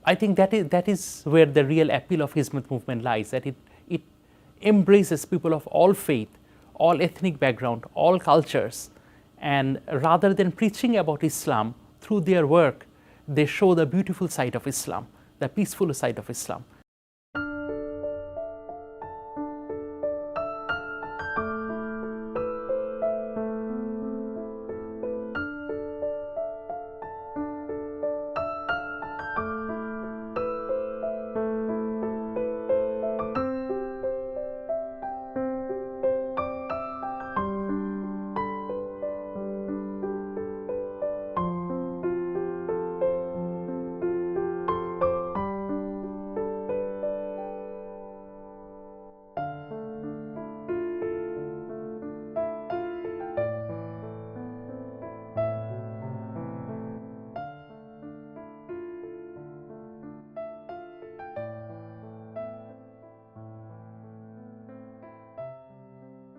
I think that is where the real appeal of Hizmet movement lies, that it embraces people of all faith, all ethnic background, all cultures, and rather than preaching about Islam, through their work, they show the beautiful side of Islam, the peaceful side of Islam.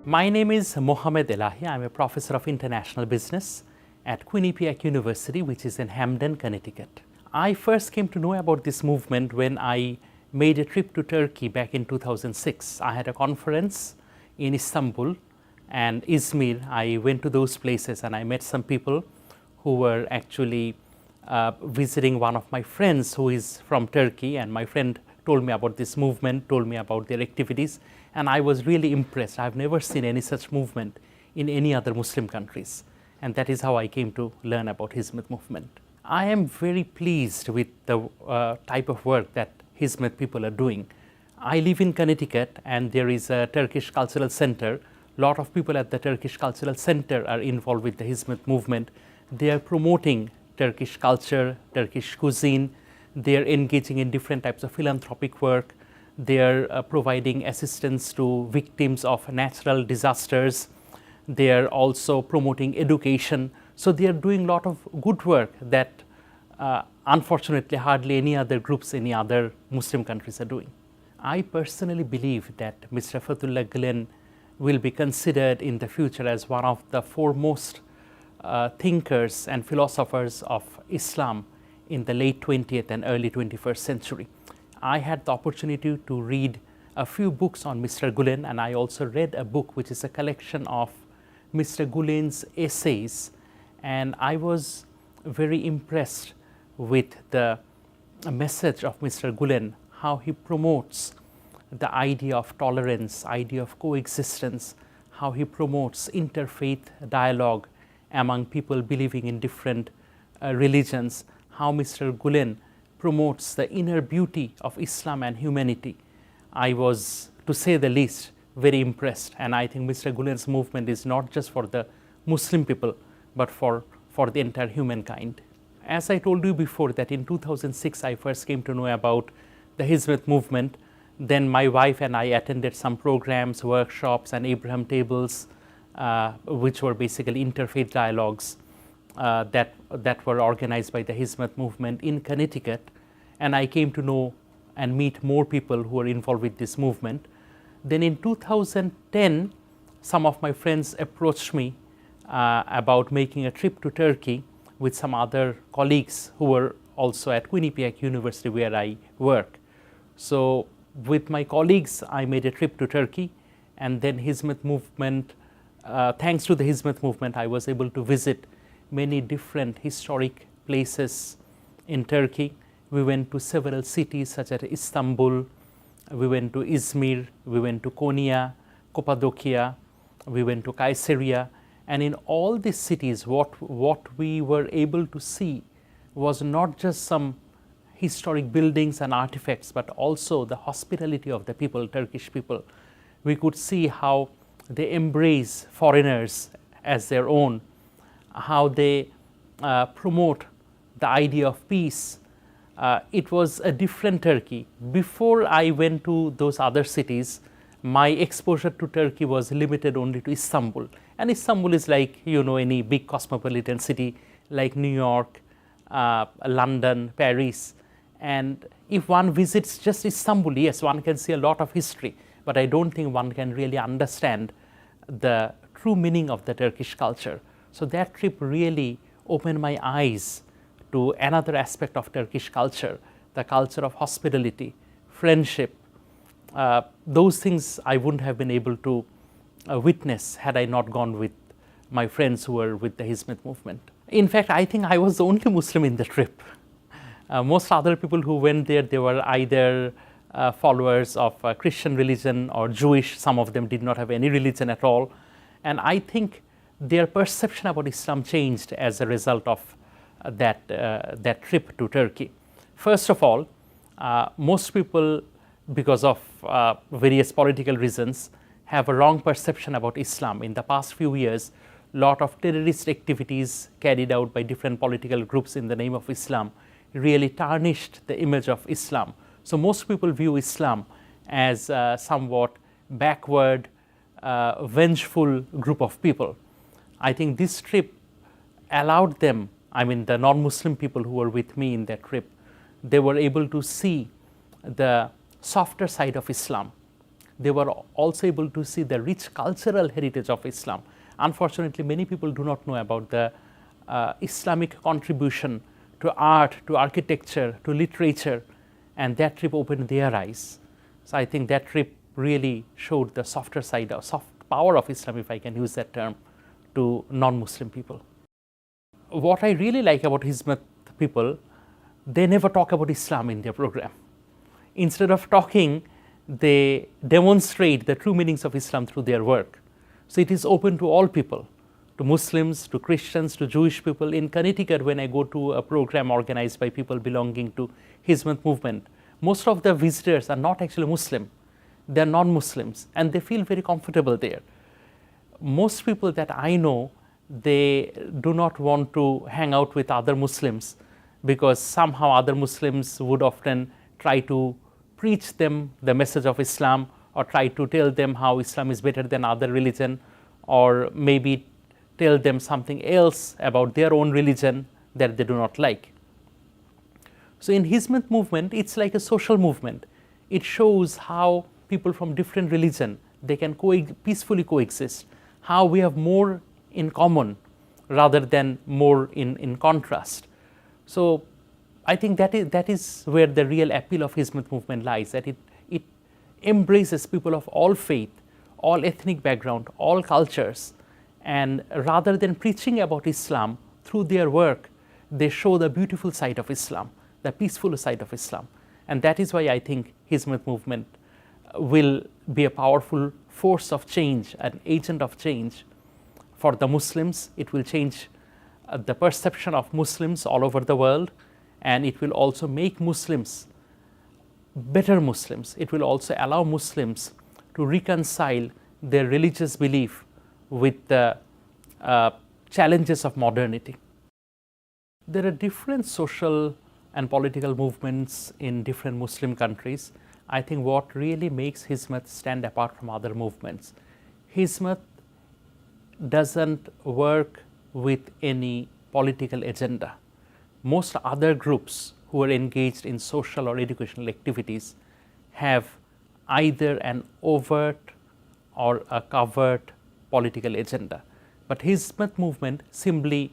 My name is Mohammad Elahee. I'm a professor of international business at Quinnipiac University, which is in Hamden, Connecticut. I first came to know about this movement when I made a trip to Turkey back in 2006. I had a conference in Istanbul and Izmir. I went to those places and I met some people who were actually visiting one of my friends who is from Turkey, and my friend told me about this movement, told me about their activities, and I was really impressed. I've never seen any such movement in any other Muslim countries, and that is how I came to learn about Hizmet movement. I am very pleased with the type of work that Hizmet people are doing. I live in Connecticut, and there is a Turkish Cultural Center. A lot of people at the Turkish Cultural Center are involved with the Hizmet movement. They are promoting Turkish culture, Turkish cuisine. They are engaging in different types of philanthropic work. They are providing assistance to victims of natural disasters. They are also promoting education. So they are doing a lot of good work that unfortunately hardly any other groups, any other Muslim countries are doing. I personally believe that Mr. Fethullah Gulen will be considered in the future as one of the foremost thinkers and philosophers of Islam in the late 20th and early 21st century. I had the opportunity to read a few books on Mr. Gülen, and I also read a book which is a collection of Mr. Gülen's essays, and I was very impressed with the message of Mr. Gülen, how he promotes the idea of tolerance, idea of coexistence, how he promotes interfaith dialogue among people believing in different religions, how Mr. Gülen promotes the inner beauty of Islam and humanity. I was, to say the least, very impressed, and I think Mr. Gülen's movement is not just for the Muslim people, but for the entire humankind. As I told you before, that in 2006 I first came to know about the Hizmet movement. Then my wife and I attended some programs, workshops, and Abraham tables, which were basically interfaith dialogues that were organized by the Hizmet movement in Connecticut, and I came to know and meet more people who are involved with this movement. Then in 2010, some of my friends approached me about making a trip to Turkey with some other colleagues who were also at Quinnipiac University where I work. So with my colleagues, I made a trip to Turkey, and then Hizmet movement, thanks to the Hizmet movement, I was able to visit many different historic places in Turkey. We went to several cities such as Istanbul, we went to Izmir, we went to Konya, Cappadocia, we went to Caesarea, and in all these cities what we were able to see was not just some historic buildings and artifacts, but also the hospitality of the people, Turkish people. We could see how they embrace foreigners as their own, how they promote the idea of peace. It was a different Turkey. Before I went to those other cities, my exposure to Turkey was limited only to Istanbul. And Istanbul is like, you know, any big cosmopolitan city like New York, London, Paris. And if one visits just Istanbul, yes, one can see a lot of history, but I don't think one can really understand the true meaning of the Turkish culture. So that trip really opened my eyes to another aspect of Turkish culture, the culture of hospitality, friendship. Those things I wouldn't have been able to witness had I not gone with my friends who were with the Hizmet movement. In fact, I think I was the only Muslim in the trip. Most other people who went there, they were either followers of Christian religion or Jewish. Some of them did not have any religion at all. And I think their perception about Islam changed as a result of that trip to Turkey. First of all, most people, because of various political reasons, have a wrong perception about Islam. In the past few years, lot of terrorist activities carried out by different political groups in the name of Islam really tarnished the image of Islam. So most people view Islam as a somewhat backward, vengeful group of people. I think this trip allowed them, I mean the non-Muslim people who were with me in that trip, they were able to see the softer side of Islam. They were also able to see the rich cultural heritage of Islam. Unfortunately, many people do not know about the Islamic contribution to art, to architecture, to literature, and that trip opened their eyes. So I think that trip really showed the softer side, or soft power of Islam, if I can use that term, to non-Muslim people. What I really like about Hizmet people, they never talk about Islam in their program. Instead of talking, they demonstrate the true meanings of Islam through their work. So it is open to all people, to Muslims, to Christians, to Jewish people. In Connecticut, when I go to a program organized by people belonging to Hizmet movement, most of the visitors are not actually Muslim. They are non-Muslims, and they feel very comfortable there. Most people that I know, they do not want to hang out with other Muslims because somehow other Muslims would often try to preach them the message of Islam, or try to tell them how Islam is better than other religion, or maybe tell them something else about their own religion that they do not like. So in Hizmet movement, it's like a social movement. It shows how people from different religion, they can peacefully coexist, how we have more in common rather than more in contrast. So I think that is where the real appeal of Hizmet movement lies, that it embraces people of all faith, all ethnic background, all cultures, and rather than preaching about Islam, through their work, they show the beautiful side of Islam, the peaceful side of Islam. And that is why I think Hizmet movement will be a powerful force of change, an agent of change for the Muslims. It will change the perception of Muslims all over the world, and it will also make Muslims better Muslims. It will also allow Muslims to reconcile their religious belief with the challenges of modernity. There are different social and political movements in different Muslim countries. I think what really makes Hizmet stand apart from other movements, Hizmet doesn't work with any political agenda. Most other groups who are engaged in social or educational activities have either an overt or a covert political agenda. But Hizmet movement simply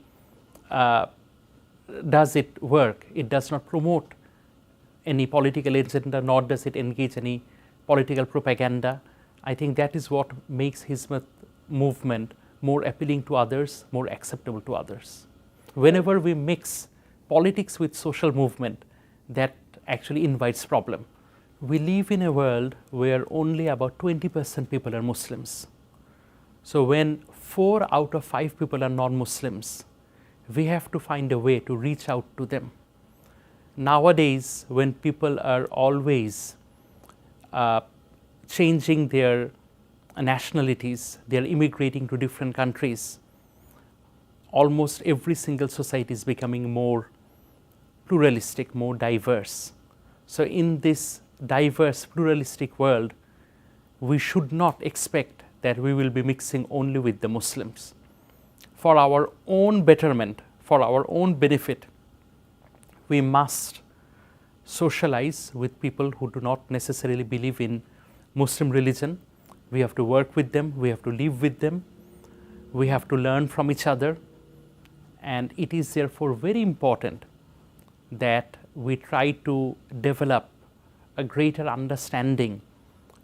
does it work. It does not promote any political agenda, nor does it engage any political propaganda. I think that is what makes Hizmet movement more appealing to others, more acceptable to others. Whenever we mix politics with social movement, that actually invites problem. We live in a world where only about 20% people are Muslims. So when 4 out of 5 people are non-Muslims, we have to find a way to reach out to them. Nowadays, when people are always changing their nationalities, they are immigrating to different countries, almost every single society is becoming more pluralistic, more diverse. So in this diverse, pluralistic world, we should not expect that we will be mixing only with the Muslims. For our own betterment, for our own benefit, we must socialize with people who do not necessarily believe in Muslim religion. We have to work with them, we have to live with them, we have to learn from each other, and it is therefore very important that we try to develop a greater understanding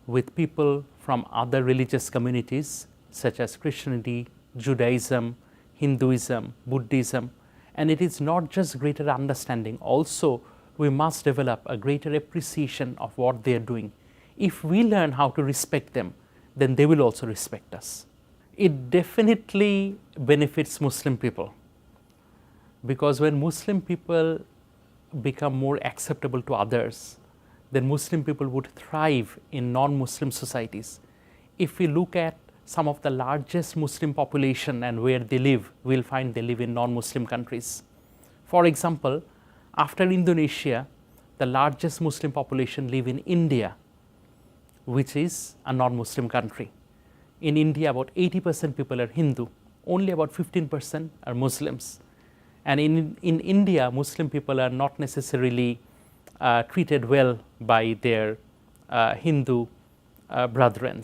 with people from other religious communities such as Christianity, Judaism, Hinduism, Buddhism, and it is not just greater understanding, also we must develop a greater appreciation of what they are doing. If we learn how to respect them, then they will also respect us. It definitely benefits Muslim people, because when Muslim people become more acceptable to others, then Muslim people would thrive in non-Muslim societies. If we look at some of the largest Muslim population and where they live, we'll find they live in non-Muslim countries. For example, after Indonesia, the largest Muslim population live in India, which is a non-Muslim country. In India, about 80% people are Hindu, only about 15% are Muslims. And in India, Muslim people are not necessarily treated well by their Hindu brethren.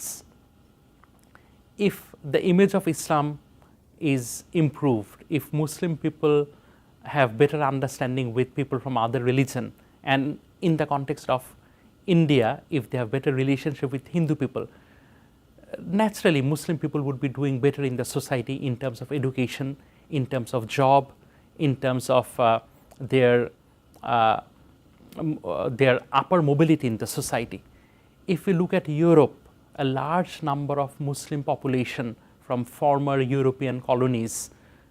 If the image of Islam is improved, if Muslim people have better understanding with people from other religion, and in the context of India, if they have better relationship with Hindu people, naturally Muslim people would be doing better in the society in terms of education, in terms of job, in terms of their upper mobility in the society. If we look at Europe, a large number of Muslim population from former European colonies,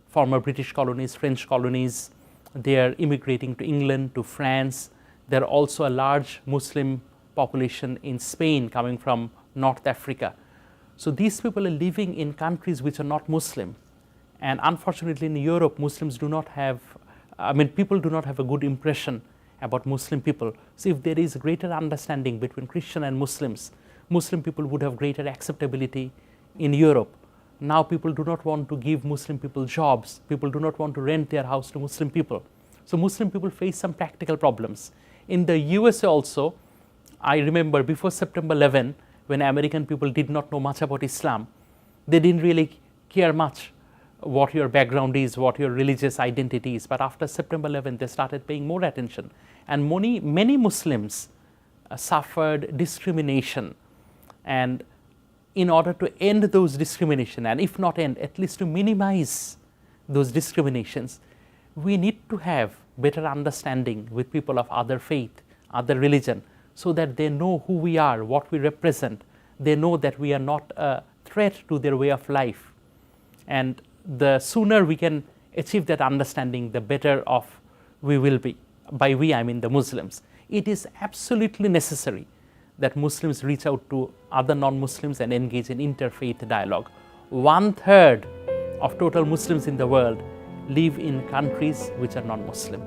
former British colonies, French colonies, they are immigrating to England, to France. There are also a large Muslim population in Spain coming from North Africa. So these people are living in countries which are not Muslim. And unfortunately in Europe, Muslims do not have, people do not have a good impression about Muslim people. So if there is greater understanding between Christian and Muslims, Muslim people would have greater acceptability in Europe. Now people do not want to give Muslim people jobs. People do not want to rent their house to Muslim people. So Muslim people face some practical problems. In the USA also, I remember before September 11, when American people did not know much about Islam, they didn't really care much what your background is, what your religious identity is. But after September 11, they started paying more attention. And many Muslims suffered discrimination. And in order to end those discrimination, and if not end, at least to minimize those discriminations, we need to have better understanding with people of other faith, other religion, so that they know who we are, what we represent. They know that we are not a threat to their way of life. And the sooner we can achieve that understanding, the better off we will be. By we, I mean the Muslims. It is absolutely necessary that Muslims reach out to other non-Muslims and engage in interfaith dialogue. 1/3 of total Muslims in the world live in countries which are non-Muslim.